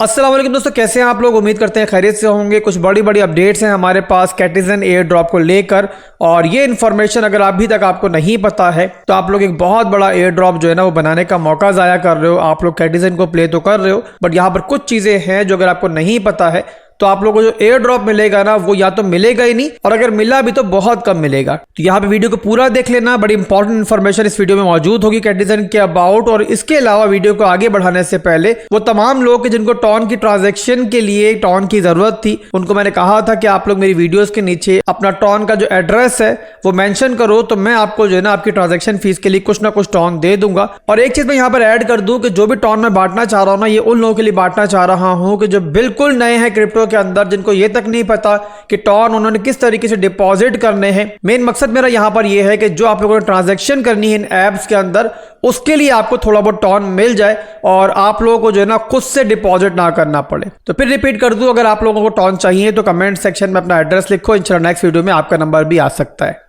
अस्सलाम वालेकुम दोस्तों, कैसे हैं आप लोग। उम्मीद करते हैं खैरियत से होंगे। कुछ बड़ी बड़ी अपडेट्स हैं हमारे पास कैटिजन एयर ड्रॉप को लेकर, और ये इन्फॉर्मेशन अगर अभी तक आपको नहीं पता है तो आप लोग एक बहुत बड़ा एयर ड्रॉप जो है ना वो बनाने का मौका ज़ाया कर रहे हो। आप लोग कैटिजन को प्ले तो कर रहे हो, बट यहाँ पर कुछ चीज़ें हैं जो अगर आपको नहीं पता है तो आप लोगों को जो एयर ड्रॉप मिलेगा ना वो या तो मिलेगा ही नहीं, और अगर मिला भी तो बहुत कम मिलेगा। तो यहाँ पे वीडियो को पूरा देख लेना, बड़ी इंपॉर्टेंट इन्फॉर्मेशन इस वीडियो में मौजूद होगी कैटिजन के अबाउट। और इसके अलावा वीडियो को आगे बढ़ाने से पहले वो तमाम लोग जिनको टॉन की ट्रांजेक्शन के लिए टॉन की जरूरत थी, उनको मैंने कहा था कि आप लोग मेरी वीडियोज के नीचे अपना टॉन का जो एड्रेस है वो मेंशन करो, तो मैं आपको जो है ना आपकी ट्रांजेक्शन फीस के लिए कुछ ना कुछ टॉन दे दूंगा। और एक चीज मैं यहाँ पर ऐड कर दूं कि जो भी टॉन मैं बांटना चाह रहा हूँ ना, ये उन लोगों के लिए बांटना चाह रहा हूँ कि जो बिल्कुल नए हैं क्रिप्टो के अंदर, जिनको ये तक नहीं पता कि टॉन उन्होंने किस तरीके से डिपॉजिट करने हैं। मेन मकसद मेरा यहां पर यह है कि जो आप लोगों ने ट्रांजैक्शन करनी है इन एप्स के अंदर, उसके लिए आपको थोड़ा बहुत टॉन मिल जाए और आप लोगों को जो है ना खुद से डिपॉजिट ना करना पड़े। तो फिर रिपीट कर दूं, अगर आप लोगों को टॉन चाहिए तो कमेंट सेक्शन में अपना एड्रेस लिखो, इंशाल्लाह नेक्स्ट वीडियो में आपका नंबर भी आ सकता है।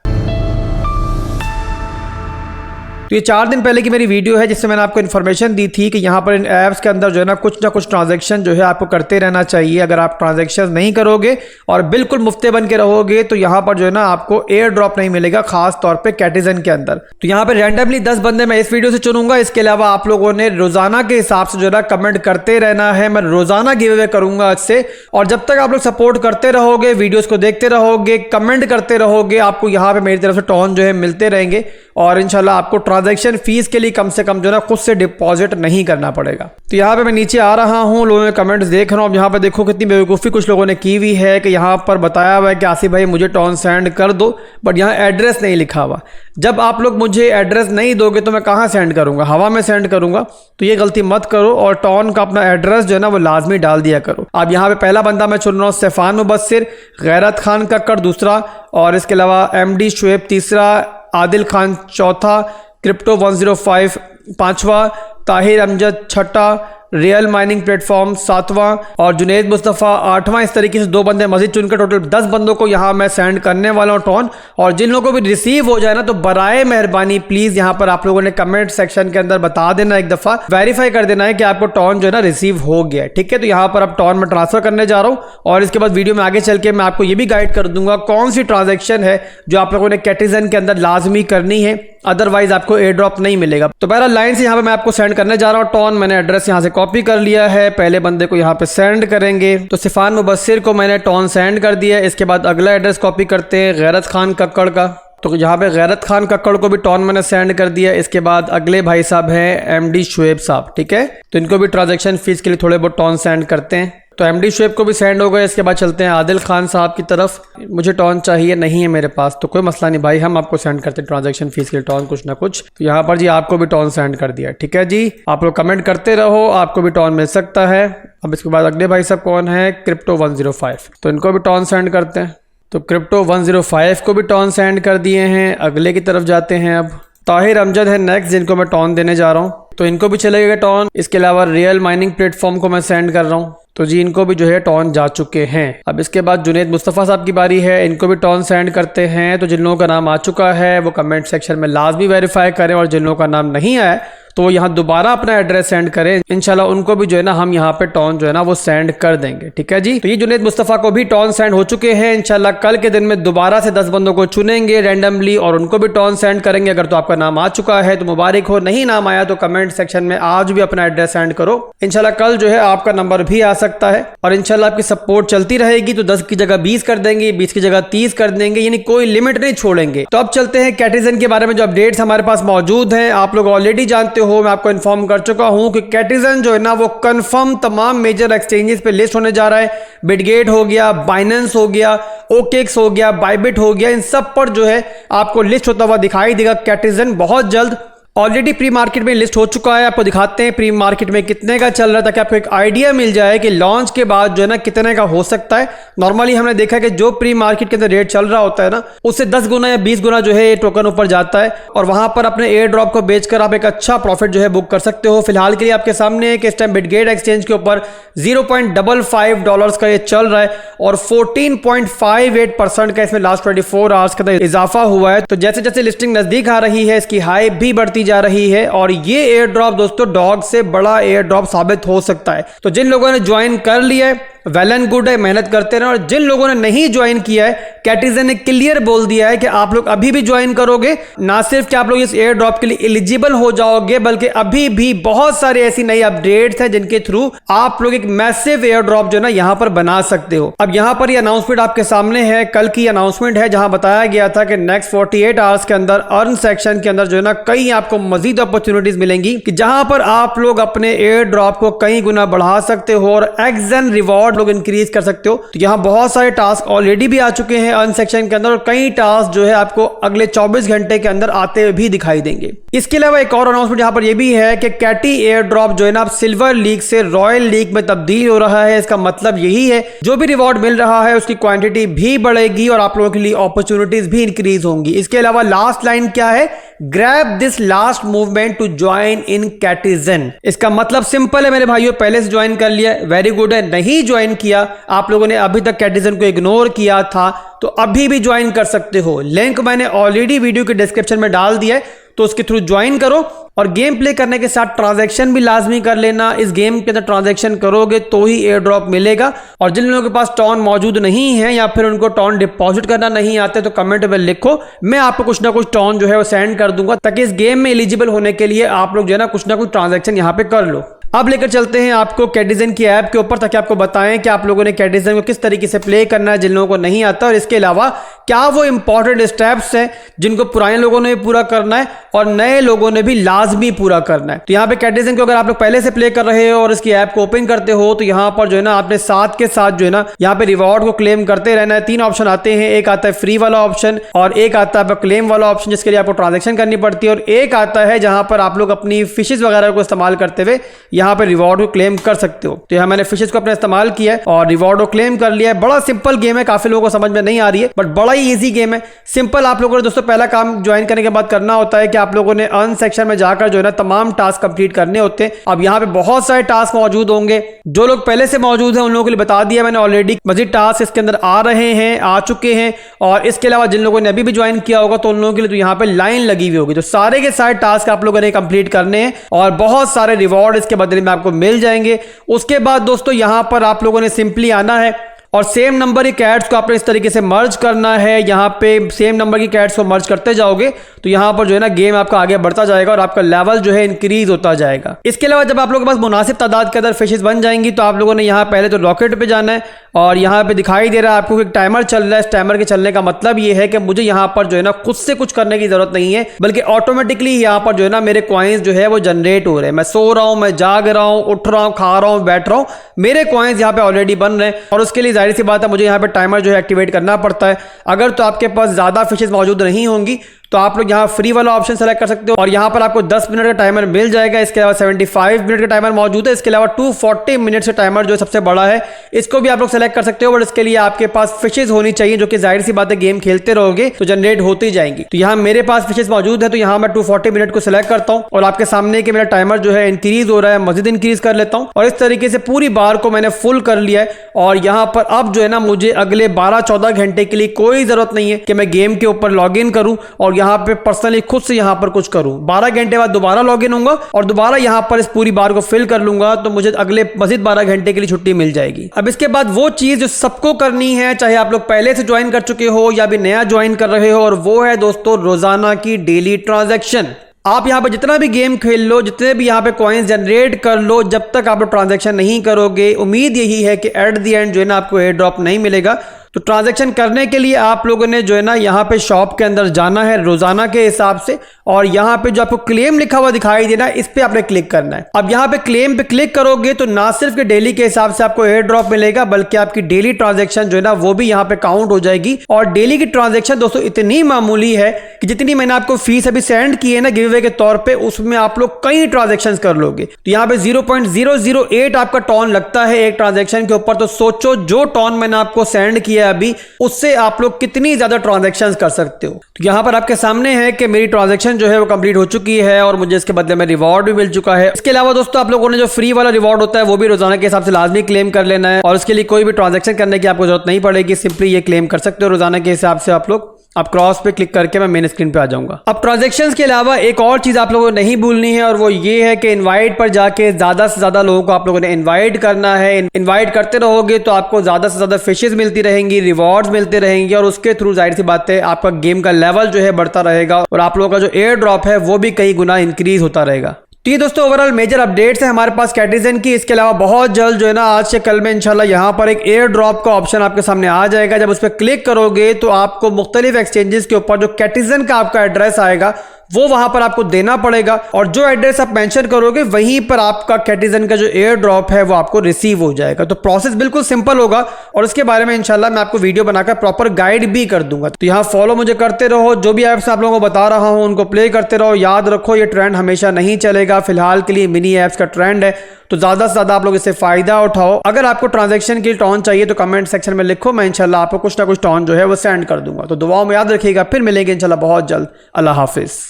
तो ये 4 दिन पहले की मेरी वीडियो है जिससे मैंने आपको इन्फॉर्मेशन दी थी कि यहाँ पर इन ऐप्स के अंदर जो है ना कुछ ट्रांजैक्शन जो है आपको करते रहना चाहिए। अगर आप ट्रांजैक्शन नहीं करोगे और बिल्कुल मुफ्ते बन के रहोगे तो यहाँ पर जो है ना आपको एयर ड्रॉप नहीं मिलेगा, खास तौर पे कैटिजन के अंदर। तो यहाँ पे रैंडमली 10 बंदे मैं इस वीडियो से चुनूंगा। इसके अलावा आप लोगों ने रोजाना के हिसाब से जो है ना कमेंट करते रहना है। मैं रोजाना गिव अवे करूंगा आज से, और जब तक आप लोग सपोर्ट करते रहोगे, वीडियोज को देखते रहोगे, कमेंट करते रहोगे, आपको यहाँ पे मेरी तरफ से टॉन जो है मिलते रहेंगे। और इंशाल्लाह आपको ट्रांजैक्शन फीस के लिए कम से कम जो है ना खुद से डिपॉजिट नहीं करना पड़ेगा। तो यहाँ पे मैं नीचे आ रहा हूँ, लोगों ने कमेंट्स देख रहा हूँ। यहाँ पे देखो कितनी बेवकूफ़ी कुछ लोगों ने की हुई है कि यहाँ पर बताया हुआ है कि आसिफ भाई मुझे टॉन सेंड कर दो, बट यहाँ एड्रेस नहीं लिखा हुआ। जब आप लोग मुझे एड्रेस नहीं दोगे तो मैं कहाँ सेंड करूँगा, हवा में सेंड करूँगा। तो ये गलती मत करो, और टॉन का अपना एड्रेस जो है ना वो लाजमी डाल दिया करो। अब यहाँ पे पहला बंदा मैं चुन रहा हूँ सैफान मुबस्सिर, गैरत खान कक्कड़ दूसरा, और इसके अलावा MD शुएब तीसरा, आदिल खान चौथा, क्रिप्टो 105 पांचवा, ताहिर अमजद छठा, रियल माइनिंग प्लेटफॉर्म सातवां, और जुनेद मुस्तफ़ा आठवां। इस तरीके से 2 बंदे मजीद चुनकर टोटल 10 बंदों को यहाँ मैं सेंड करने वाला हूँ टॉन। और जिन लोगों को भी रिसीव हो जाए ना तो बराए मेहरबानी प्लीज यहाँ पर आप लोगों ने कमेंट सेक्शन के अंदर बता देना, एक दफा वेरीफाई कर देना है कि आपको टॉन जो है ना रिसीव हो गया, ठीक है। तो यहाँ पर अब टॉन में ट्रांसफर करने जा रहा हूँ, और इसके बाद वीडियो में आगे चल के मैं आपको ये भी गाइड कर दूंगा कौन सी ट्रांजेक्शन है जो आप लोगों ने कैटिजन के अंदर लाजमी करनी है, अदरवाइज आपको एयर ड्रॉप नहीं मिलेगा। तो पहला लाइन से यहाँ पे मैं आपको सेंड करने जा रहा हूँ टॉन। मैंने एड्रेस यहाँ से कॉपी कर लिया है, पहले बंदे को यहाँ पे सेंड करेंगे। तो सिफान मुबस्सिर को मैंने टॉन सेंड कर दिया। इसके बाद अगला एड्रेस कॉपी करते हैं गैरत खान कक्कड़ का, तो यहाँ पे गैरत खान कक्कड़ को भी टॉन मैंने सेंड कर दिया। इसके बाद अगले भाई साहब हैं MD शुएब साहब, ठीक है। तो इनको भी ट्रांजेक्शन फीस के लिए थोड़े बहुत टॉन सेंड करते हैं। तो MD शुएब को भी सेंड हो गए। इसके बाद चलते हैं आदिल खान साहब की तरफ। मुझे टॉन चाहिए नहीं है मेरे पास, तो कोई मसला नहीं भाई, हम आपको सेंड करते हैं ट्रांजैक्शन फीस के लिए टॉन कुछ ना कुछ। तो यहाँ पर जी आपको भी टॉन सेंड कर दिया, ठीक है जी। आप लोग कमेंट करते रहो, आपको भी टॉन मिल सकता है। अब इसके बाद अगले भाई साहब कौन है, क्रिप्टो 105, तो इनको भी टॉन सेंड करते हैं। तो क्रिप्टो 105 को भी टॉन सेंड कर दिए हैं। अगले की तरफ जाते हैं। अब ताहिर अमजद है नेक्स्ट, जिनको मैं टॉन देने जा रहा हूँ, तो इनको भी चलेगा टॉन। इसके अलावा रियल माइनिंग प्लेटफॉर्म को मैं सेंड कर रहा हूँ, तो जी इनको भी जो है टॉन जा चुके हैं। अब इसके बाद जुनेद मुस्तफ़ा साहब की बारी है, इनको भी टॉन सेंड करते हैं। तो जिन लोगों का नाम आ चुका है वो कमेंट सेक्शन में लाजमी वेरीफाई करें, और जिन लोगों का नाम नहीं आया तो वो यहाँ दोबारा अपना एड्रेस सेंड करें। इंशाल्लाह उनको भी जो है ना हम यहाँ पे टॉन जो है ना वो सेंड कर देंगे, ठीक है जी। तो ये जुनेद मुस्तफ़ा को भी टॉन सेंड हो चुके हैं। इंशाल्लाह कल के दिन में दोबारा से 10 बंदों को चुनेंगे रैंडमली और उनको भी टॉन सेंड करेंगे। अगर तो आपका नाम आ चुका है तो मुबारक हो, नहीं नाम आया तो कमेंट सेक्शन में आज भी अपना एड्रेस सेंड करो। इंशाल्लाह कल जो है आपका नंबर भी आ सकता है, और इंशाल्लाह आपकी सपोर्ट चलती रहेगी। तो 10 की जगह 20 कर देंगे, 20 की जगह 30 कर देंगे, यानी कोई लिमिट नहीं छोड़ेंगे। तो अब चलते हैं कैटिजन के बारे में जो अपडेट्स हमारे पास मौजूद हैं। आप लोग ऑलरेडी जानते हो, मैं आपको इन्फॉर्म कर चुका हूं कि कैटिजन जो है ना वो कंफर्म तमाम मेजर एक्सचेंजेस पे लिस्ट होने जा रहा है। बिटगेट हो गया, बाइनेंस हो गया, OKX हो गया, बाइबिट हो गया, इन सब पर जो है आपको लिस्ट होता हुआ दिखाई देगा कैटिजन बहुत जल्द। ऑलरेडी प्री मार्केट में लिस्ट हो चुका है, आपको दिखाते हैं प्री मार्केट में कितने का चल रहा है, ताकि आपको एक आइडिया मिल जाए कि लॉन्च के बाद जो है ना कितने का हो सकता है। नॉर्मली हमने देखा है कि जो प्री मार्केट के अंदर रेट चल रहा होता है ना, उससे 10 गुना या 20 गुना जो है ये टोकन ऊपर जाता है, और वहां पर अपने एयर ड्रॉप को बेचकर आप एक अच्छा प्रॉफिट जो है बुक कर सकते हो। फिलहाल के लिए आपके सामने है कि इस टाइम बिटगेट एक्सचेंज के ऊपर $0.55 का ये चल रहा है, और 14.58% का इसमें लास्ट 24 आवर्स का इजाफा हुआ है। तो जैसे जैसे लिस्टिंग नजदीक आ रही है इसकी हाई भी बढ़ती जा रही है और ये एयर ड्रॉप दोस्तों डॉग से बड़ा एयर ड्रॉप साबित हो सकता है। तो जिन लोगों ने ज्वाइन कर लिया है वेल एंड गुड है, मेहनत करते रहे। और जिन लोगों ने नहीं ज्वाइन किया है, कैटिजन ने क्लियर बोल दिया है कि आप लोग अभी भी ज्वाइन करोगे, ना सिर्फ कि आप लोग इस एयर ड्रॉप के लिए एलिजिबल हो जाओगे, बल्कि अभी भी बहुत सारे ऐसी नई अपडेट्स हैं जिनके थ्रू आप लोग एक मैसिव एयर ड्रॉप जो है ना यहां पर बना सकते हो। अब यहां पर ये अनाउंसमेंट आपके सामने है, कल की अनाउंसमेंट है, जहां बताया गया था कि नेक्स्ट 48 आवर्स के अंदर अर्न सेक्शन के अंदर जो है ना कई आपको मजीद अपॉर्चुनिटीज मिलेंगी कि जहां पर आप लोग अपने एयर ड्रॉप को कई गुना बढ़ा सकते हो और एग्स एंड रिवॉर्ड लोग इंक्रीज कर सकते हो। तो यहाँ बहुत सारे टास्क ऑलरेडी भी आ चुके हैं अर्न सेक्शन के अंदर और कई टास्क जो है आपको अगले 24 घंटे के अंदर आते हुए भी दिखाई देंगे। इसके अलावा एक और अनाउंसमेंट यहाँ पर यह भी है कि कैटी एयर ड्रॉप जो है ना सिल्वर लीग से रॉयल लीग में तब्दील हो रहा है। इसका मतलब यही है जो भी रिवॉर्ड मिल रहा है उसकी क्वांटिटी भी बढ़ेगी और आप लोगों के लिए अपॉर्चुनिटीज भी इंक्रीज होंगी। इसके अलावा लास्ट लाइन क्या है, grab this last movement to join in citizen. इसका मतलब सिंपल है मेरे भाइयों, पहले से ज्वाइन कर लिया वेरी गुड है, नहीं ज्वाइन किया आप लोगों ने अभी तक कैटिजन को इग्नोर किया था तो अभी भी ज्वाइन कर सकते हो। लिंक मैंने ऑलरेडी वीडियो के डिस्क्रिप्शन में डाल दिया है, तो उसके थ्रू ज्वाइन करो और गेम प्ले करने के साथ ट्रांजैक्शन भी लाजमी कर लेना। इस गेम के अंदर ट्रांजैक्शन करोगे तो ही एयर ड्रॉप मिलेगा। और जिन लोगों के पास टॉन मौजूद नहीं है या फिर उनको टॉन डिपॉजिट करना नहीं आते तो कमेंट में लिखो, मैं आपको कुछ ना कुछ टॉन जो है वो सेंड कर दूंगा ताकि इस गेम में एलिजिबल होने के लिए आप लोग जो है ना कुछ ट्रांजैक्शन यहाँ पे कर लो। अब लेकर चलते हैं आपको कैटिजन की ऐप के ऊपर ताकि आपको बताएं कि आप लोगों ने कैटिजन को किस तरीके से प्ले करना है जिन लोगों को नहीं आता, और इसके अलावा क्या वो इंपॉर्टेंट स्टेप्स हैं जिनको पुराने लोगों ने भी पूरा करना है और नए लोगों ने भी लाजमी पूरा करना है। तो यहाँ पे कैटिजन को अगर आप लोग पहले से प्ले कर रहे हो और इसकी ऐप को ओपन करते हो तो यहाँ पर जो है ना आपने साथ के साथ जो है ना यहाँ पे रिवॉर्ड को क्लेम करते रहना है। 3 ऑप्शन आते हैं, एक आता है फ्री वाला ऑप्शन और एक आता है क्लेम वाला ऑप्शन जिसके लिए आपको ट्रांजेक्शन करनी पड़ती है, और एक आता है जहां पर आप लोग अपनी फिशेज वगैरह को इस्तेमाल करते हुए यहाँ पे रिवॉर्ड को क्लेम कर सकते हो। तो यहाँ मैंने फिशेज को अपने इस्तेमाल किया है और रिवॉर्ड को क्लेम कर लिया है। बड़ा सिंपल गेम है, काफी लोगों को समझ में नहीं आ रही है बट बड़ा ही इजी गेम है, सिंपल। आप लोगों ने दोस्तों पहला काम ज्वाइन करने के बाद करना होता है कि आप लोगों ने अर्न सेक्शन में जाकर जो है ना तमाम टास्क कंप्लीट करने होते हैं। अब यहाँ पे बहुत सारे टास्क मौजूद होंगे, जो लोग पहले से मौजूद हैं उन लोगों के लिए बता दिया मैंने ऑलरेडी, मजीद टास्क इसके अंदर आ रहे हैं, आ चुके हैं। और इसके अलावा जिन लोगों ने अभी भी ज्वाइन किया होगा तो उन लोगों के लिए तो यहाँ पे लाइन लगी हुई होगी। तो सारे के सारे टास्क आप लोगों ने कंप्लीट करने हैं और बहुत सारे रिवॉर्ड इसके बदले में आपको मिल जाएंगे। उसके बाद दोस्तों यहाँ पर आप लोगों ने सिंपली आना है और सेम नंबर की कैट्स को आपने इस तरीके से मर्ज करना है। यहाँ पे सेम नंबर की कैट्स को मर्ज करते जाओगे तो यहाँ पर जो है ना गेम आपका आगे बढ़ता जाएगा और आपका लेवल जो है इंक्रीज होता जाएगा। इसके अलावा जब आप लोगों के पास मुनासिब तादाद के अंदर फिशेज बन जाएंगी तो आप लोगों ने यहाँ पहले तो रॉकेट पे जाना है और यहाँ पे दिखाई दे रहा है आपको एक टाइमर चल रहा है। इस टाइमर के चलने का मतलब ये है कि मुझे यहाँ पर जो है ना खुद से कुछ करने की जरूरत नहीं है, बल्कि ऑटोमेटिकली यहाँ पर जो है ना मेरे कॉइन्स जो है वो जनरेट हो रहे हैं। मैं सो रहा हूँ, मैं जाग रहा हूँ, उठ रहा हूँ, खा रहा हूँ, बैठ रहा हूँ, मेरे कॉइन्स यहाँ पे ऑलरेडी बन रहे हैं। और उसके लिए जाहिर सी बात है मुझे यहाँ पे टाइमर जो है एक्टिवेट करना पड़ता है। अगर तो आपके पास ज्यादा फिशेज मौजूद नहीं होंगी तो आप लोग यहाँ फ्री वाला ऑप्शन सेलेक्ट कर सकते हो और यहाँ पर आपको 10 मिनट का टाइमर मिल जाएगा। इसके अलावा 75 मिनट का टाइमर मौजूद है। इसके अलावा 240 मिनट से टाइमर जो सबसे बड़ा है इसको भी आप लोग सेलेक्ट कर सकते हो, बट इसके लिए आपके पास फिशेज होनी चाहिए जो कि जाहिर सी बात है गेम खेलते रहोगे तो जनरेट होती जाएंगी। तो यहाँ मेरे पास फिशेज मौजूद है तो यहाँ मैं 240 मिनट को सिलेक्ट करता हूँ और आपके सामने कि मेरा टाइमर जो है इंक्रीज हो रहा है, मजीद इंक्रीज कर लेता हूँ और इस तरीके से पूरी बार को मैंने फुल कर लिया है। और यहाँ पर अब जो है ना मुझे अगले 12-14 घंटे के लिए कोई जरूरत नहीं है कि मैं गेम के ऊपर लॉग इन करूँ और यहाँ पे पर्सनली खुद से यहाँ पर कुछ करूं। 12 घंटे बाद दोबारा लॉग इन होऊंगा और दोबारा यहाँ पर इस पूरी बार को फिल कर लूंगा तो मुझे अगले मजीद 12 घंटे के लिए छुट्टी मिल जाएगी। अब इसके बाद वो चीज जो सबको करनी है, चाहे आप लोग पहले से ज्वाइन कर चुके हो या भी नया ज्वाइन कर रहे हो, और वो है दोस्तों रोजाना की डेली ट्रांजैक्शन। आप यहाँ पे जितना भी गेम खेल लो, जितने भी यहाँ पे कॉइन्स जनरेट कर लो, जब तक आप ट्रांजैक्शन नहीं करोगे उम्मीद यही है कि एट द एंड जो है ना आपको एयर ड्रॉप नहीं मिलेगा। तो ट्रांजैक्शन करने के लिए आप लोगों ने जो है ना यहाँ पे शॉप के अंदर जाना है रोजाना के हिसाब से और यहाँ पे जो आपको क्लेम लिखा हुआ दिखाई देना इस पे आपने क्लिक करना है। अब यहाँ पे क्लेम पे क्लिक करोगे तो ना सिर्फ कि डेली के हिसाब से आपको एयर ड्रॉप मिलेगा बल्कि आपकी डेली ट्रांजैक्शन जो है ना वो भी यहाँ पे काउंट हो जाएगी। और डेली की ट्रांजैक्शन दोस्तों इतनी मामूली है कि जितनी मैंने आपको फीस अभी सेंड की है ना गिव अवे के तौर पर, उसमें आप लोग कई ट्रांजेक्शन कर लोगे। तो यहाँ पे 0.008 आपका टॉन लगता है एक ट्रांजेक्शन के ऊपर। तो सोचो जो टॉन मैंने आपको सेंड किया अभी उससे आप लोग कितनी ज्यादा ट्रांजैक्शंस कर सकते हो। तो यहां पर आपके सामने है कि मेरी ट्रांजैक्शन जो है वो कंप्लीट हो चुकी है और मुझे इसके बदले में रिवॉर्ड भी मिल चुका है। इसके अलावा दोस्तों आप लोगों ने जो फ्री वाला रिवॉर्ड होता है वो भी रोजाना के हिसाब से लाजमी क्लेम कर लेना है और उसके लिए कोई भी ट्रांजैक्शन करने की आपको जरूरत नहीं पड़ेगी, सिंपली ये क्लेम कर सकते हो रोजाना के हिसाब से आप लोग। अब क्रॉस पे क्लिक करके मैं मेन स्क्रीन पे आ जाऊंगा। अब ट्रांजैक्शंस के अलावा एक और चीज आप लोगों को नहीं भूलनी है और वो ये है कि इनवाइट पर जाके ज्यादा से ज्यादा लोगों को आप लोगों ने इनवाइट करना है। इनवाइट करते रहोगे तो आपको ज्यादा से ज्यादा फिशेज मिलती रहेंगी, रिवॉर्ड्स मिलते रहेंगे और उसके थ्रू जाहिर सी बात है आपका गेम का लेवल जो है बढ़ता रहेगा और आप लोगों का जो एयर ड्रॉप है वो भी कई गुना इंक्रीज होता रहेगा। तो ये दोस्तों ओवरऑल मेजर अपडेट्स है हमारे पास कैटिजन की। इसके अलावा बहुत जल्द जो है ना आज से कल में इंशाल्लाह यहाँ पर एक एयर ड्रॉप का ऑप्शन आपके सामने आ जाएगा। जब उस पर क्लिक करोगे तो आपको मुख्तलिफ एक्सचेंजेस के ऊपर जो कैटिजन का आपका एड्रेस आएगा वो वहां पर आपको देना पड़ेगा और जो एड्रेस आप मेंशन करोगे वहीं पर आपका कैटिजन का जो एयर ड्रॉप है वो आपको रिसीव हो जाएगा। तो प्रोसेस बिल्कुल सिंपल होगा और उसके बारे में इंशाल्लाह मैं आपको वीडियो बनाकर प्रॉपर गाइड भी कर दूंगा। तो यहाँ फॉलो मुझे करते रहो, जो भी ऐप्स आप लोगों को बता रहा हूं उनको प्ले करते रहो। याद रखो ये ट्रेंड हमेशा नहीं चलेगा, फिलहाल के लिए मिनी ऐप्स का ट्रेंड है, तो ज्यादा से ज्यादा आप लोग इससे फायदा उठाओ। अगर आपको ट्रांजैक्शन की टॉन चाहिए तो कमेंट सेक्शन में लिखो, मैं इंशाल्लाह आपको कुछ ना कुछ टॉन जो है वो सेंड कर दूंगा। तो दुआओं में याद रखिएगा, फिर मिलेंगे इंशाल्लाह बहुत जल्द। अल्लाह हाफिज।